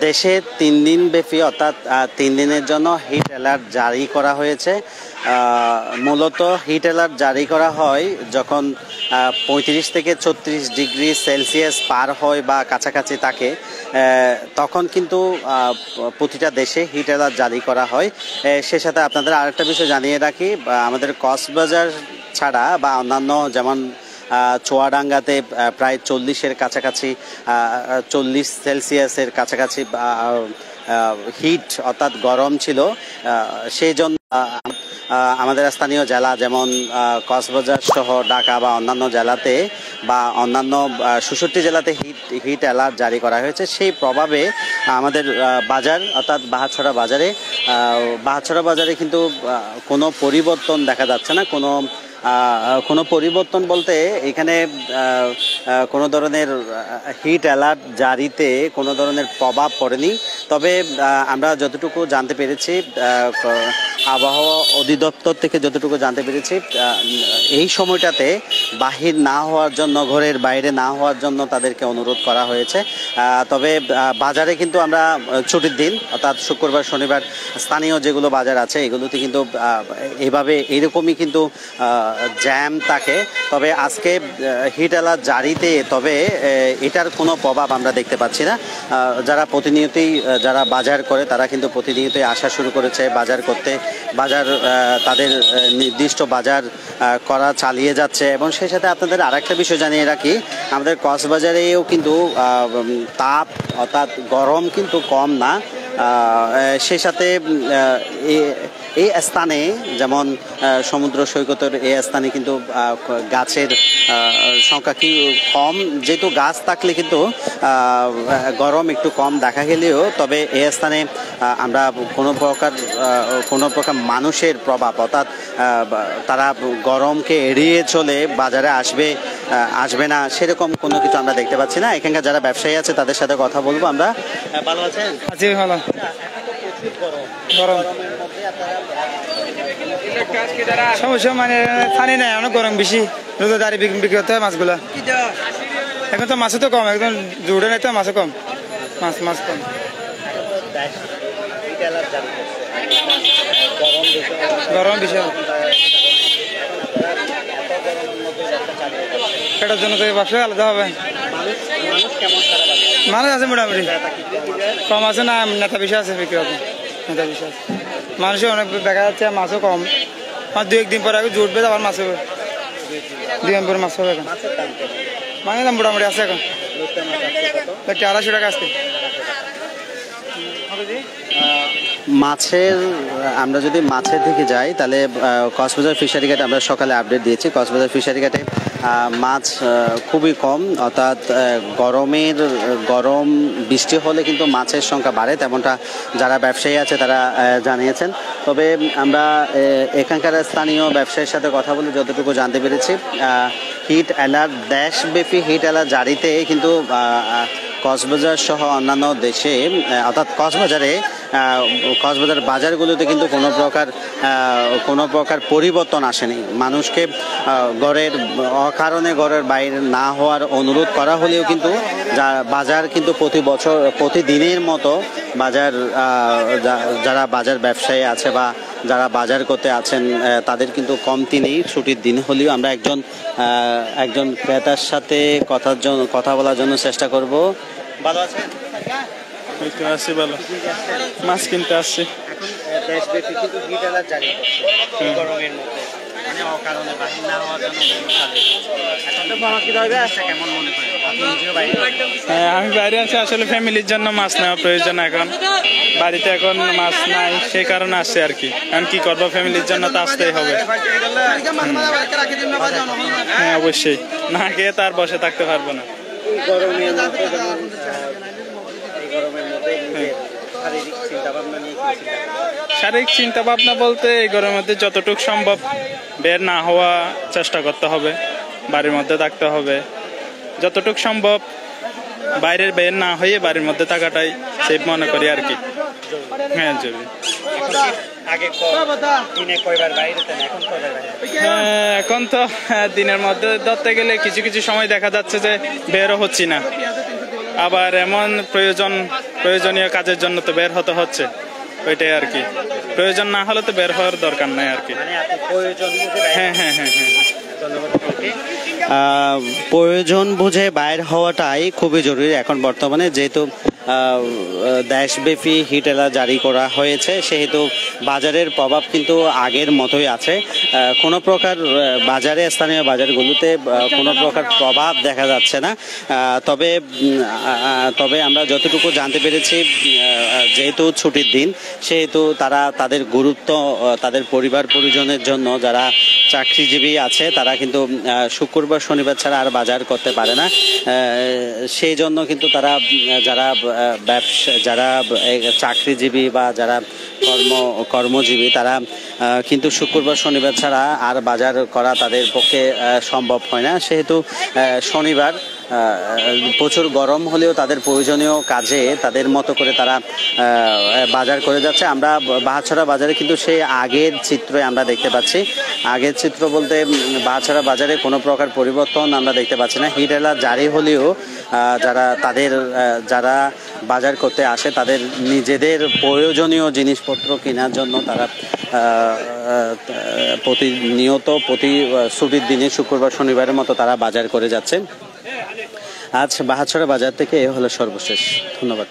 দেশে 3 দিন ব্যাপী অর্থাৎ 3 দিনের জন্য হিট অ্যালার্ট জারি করা হয়েছে। মূলত হিট অ্যালার্ট জারি করা হয় যখন 35 থেকে 36 ডিগ্রি সেলসিয়াস পার হয় বা কাছাকাছি থাকে, তখন কিন্তু প্রতিটা দেশে হিট অ্যালার্ট জারি করা হয়। সে সাথে আপনাদের আরেকটা বিষয় জানিয়ে রাখি, আমাদের কক্সবাজার ছাড়া বা অন্যান্য যেমন চুয়াডাঙ্গাতে প্রায় 40-এর কাছাকাছি 40 সেলসিয়াসের কাছাকাছি হিট অর্থাৎ গরম ছিল। সেই জন্য আমাদের স্থানীয় জেলা যেমন কক্সবাজার সহ ঢাকা বা অন্যান্য জেলাতে বা অন্যান্য 66 জেলাতে হিট অ্যালার্ট জারি করা হয়েছে। সেই প্রভাবে আমাদের বাজার অর্থাৎ বাহাছড়া বাজারে কিন্তু কোনো পরিবর্তন দেখা যাচ্ছে না। কোনো পরিবর্তন বলতে এখানে কোনো ধরনের হিট অ্যালার্ট জারিতে কোনো ধরনের প্রভাব পড়েনি। তবে আমরা যতটুকু জানতে পেরেছি, আবহাওয়া অধিদপ্তর থেকে যতটুকু জানতে পেরেছি, এই সময়টাতে বাহির না হওয়ার জন্য, ঘরের বাইরে না হওয়ার জন্য তাদেরকে অনুরোধ করা হয়েছে। তবে বাজারে কিন্তু আমরা ছুটির দিন অর্থাৎ শুক্রবার শনিবার স্থানীয় যেগুলো বাজার আছে এগুলোতে কিন্তু এইরকমই কিন্তু জ্যাম থাকে। তবে আজকে হিট অ্যালার্ট জারিতে এটার কোনো প্রভাব আমরা দেখতে পাচ্ছি না। যারা বাজার করে তারা কিন্তু প্রতিনিয়তই আসা শুরু করেছে বাজার করতে। তাদের নির্দিষ্ট বাজার করা চালিয়ে যাচ্ছে। এবং সেই সাথে আপনাদের আরেকটা বিষয় জানিয়ে রাখি, আমাদের কক্সবাজারেও কিন্তু তাপ অর্থাৎ গরম কিন্তু কম না। সেই সাথে এই স্থানে যেমন সমুদ্র সৈকতের এই স্থানে কিন্তু গাছের সংখ্যা কি কম, যেহেতু গাছ থাকলে কিন্তু গরম একটু কম দেখা গেলেও, তবে এই স্থানে আমরা কোনো প্রকার মানুষের প্রভাব অর্থাৎ তারা গরমকে এড়িয়ে চলে বাজারে আসবে না সেরকম কোনো কিছু আমরা দেখতে পাচ্ছি না। এখানকার যারা ব্যবসায়ী আছে তাদের সাথে কথা বলবো আমরা। ভালো আছেন? জি ভালো। সমস্যা মানে পানি নাই, অনেক গরম বেশি, রোজাদারি বিক্রি করতে হয় মাছগুলা। এখন তো মাছও তো কম, একদম জুড়ে নাই তো মাছও কম, মাছ কম। গরম বেশি এটার জন্য তো ব্যবসা আলাদা হবে। মানুষ আছে মোটামুটি, কম আছে না, নেতা বেশি আছে বিক্রি হবে, নেতা বেশি আছে, মানুষও অনেক দেখা যাচ্ছে, মাছও কম। 2-1 দিন পরে আগে জুটবে, আবার মাছ হবে, 2 দিন পরে মাছ হবে। এখন মাছের দাম মোটামুটি আছে, এখন 250 টাকা আসছে। আমরা যদি মাছের দিকে যাই তাহলে কক্সবাজার ফিশারি ঘাটে আমরা সকালে আপডেট দিয়েছি। কক্সবাজার ফিশারি ঘাটে মাছ খুবই কম, অর্থাৎ গরম বৃষ্টি হলে কিন্তু মাছের সংখ্যা বাড়ে, তেমনটা যারা ব্যবসায়ী আছে তারা জানিয়েছেন। তবে আমরা এখানকার স্থানীয় ব্যবসায়ীর সাথে কথা বলে যতটুকু জানতে পেরেছি, হিট অ্যালার্ট দেশব্যাপী হিট অ্যালার্ট জারিতে কিন্তু কক্সবাজার সহ অন্যান্য দেশে অর্থাৎ কক্সবাজার বাজারগুলোতে কিন্তু কোনো প্রকার পরিবর্তন আসেনি। মানুষকে অকারণে ঘরের বাইরে না হওয়ার অনুরোধ করা হলেও কিন্তু বাজার কিন্তু প্রতিদিনের মতো যারা বাজার ব্যবসায়ী আছে বা যারা বাজার করতে আছেন তাদের কিন্তু কমতি নেই। ছুটির দিন হলেও আমরা একজন ক্রেতার সাথে কথা বলার জন্য চেষ্টা করব। ভালো আছেন? আছি ভালো, মাছ কিনতে আসছি। দেশব্যাপী কিন্তু হিট অ্যালার্ট জারি করছে গরমের মধ্যে, মানে অকারণে বাহির না হওয়ার জন্য। কেমন মনে করেন? হ্যাঁ, আমি বাইরে আছি, আসলে ফ্যামিলির জন্য মাছ নেওয়া প্রয়োজন। এখন বাড়িতে এখন মাছ নাই, সেই কারণে আসছে আর কি। এখন কি করবো, ফ্যামিলির জন্য তো আসতেই হবে। হ্যাঁ অবশ্যই, না খেয়ে তার বসে থাকতে পারবো না। শারীরিক চিন্তা ভাবনা বলতে এই গরমের মধ্যে যতটুকু সম্ভব বের না হওয়া চেষ্টা করতে হবে, বাড়ির মধ্যে থাকতে হবে। যতটুকু সম্ভব বাইরের বের না হয়ে বাড়ির মধ্যে থাকাটাই সেফ মনে করি আর কি। হ্যাঁ জরুরি। এখন তো দিনের মধ্যে ধরতে গেলে কিছু সময় দেখা যাচ্ছে যে বেরও হচ্ছি না, আবার এমন প্রয়োজন প্রয়োজনীয় কাজের জন্য তো বের হতে হচ্ছে, ওইটাই আর কি। প্রয়োজন না হলে তো বের হওয়ার দরকার নাই আর কি। হ্যাঁ হ্যাঁ হ্যাঁ হ্যাঁ। প্রয়োজন বুঝে বাইর হওয়াটাই খুবই জরুরি এখন বর্তমানে, যেহেতু দেশব্যাপী হিট অ্যালার্ট জারি করা হয়েছে, সেহেতু বাজারের প্রভাব কিন্তু আগের মতোই আছে। কোনো প্রকার বাজারে, স্থানীয় বাজারগুলোতে কোনো প্রকার প্রভাব দেখা যাচ্ছে না। তবে আমরা যতটুকু জানতে পেরেছি, যেহেতু ছুটির দিন, সেহেতু তারা তাদের গুরুত্ব, তাদের পরিবার পরিজনের জন্য যারা চাকরিজীবী আছে তারা কিন্তু শুক্রবার শনিবার ছাড়া আর বাজার করতে পারে না। সেই জন্য কিন্তু তারা যারা যারা চাকরিজীবী বা যারা কর্মজীবী তারা কিন্তু শুক্রবার শনিবার ছাড়া আর বাজার করা তাদের পক্ষে সম্ভব হয় না। সেহেতু শনিবার প্রচুর গরম হলেও তাদের প্রয়োজনীয় কাজে তাদের মতো করে তারা বাজার করে যাচ্ছে। আমরা বাহাছড়া বাজারে কিন্তু সেই আগের চিত্র আমরা দেখতে পাচ্ছি। আগের চিত্র বলতে বাহাছড়া বাজারে কোনো প্রকার পরিবর্তন আমরা দেখতে পাচ্ছি না। হিট অ্যালার্ট জারি হলেও যারা বাজার করতে আসে তাদের নিজেদের প্রয়োজনীয় জিনিসপত্র কেনার জন্য তারা প্রতিনিয়ত প্রতি ছুটির দিনে শুক্রবার শনিবারের মতো তারা বাজার করে যাচ্ছে। আজ বাহাছড়া বাজার থেকে হলো সর্বশেষ। ধন্যবাদ।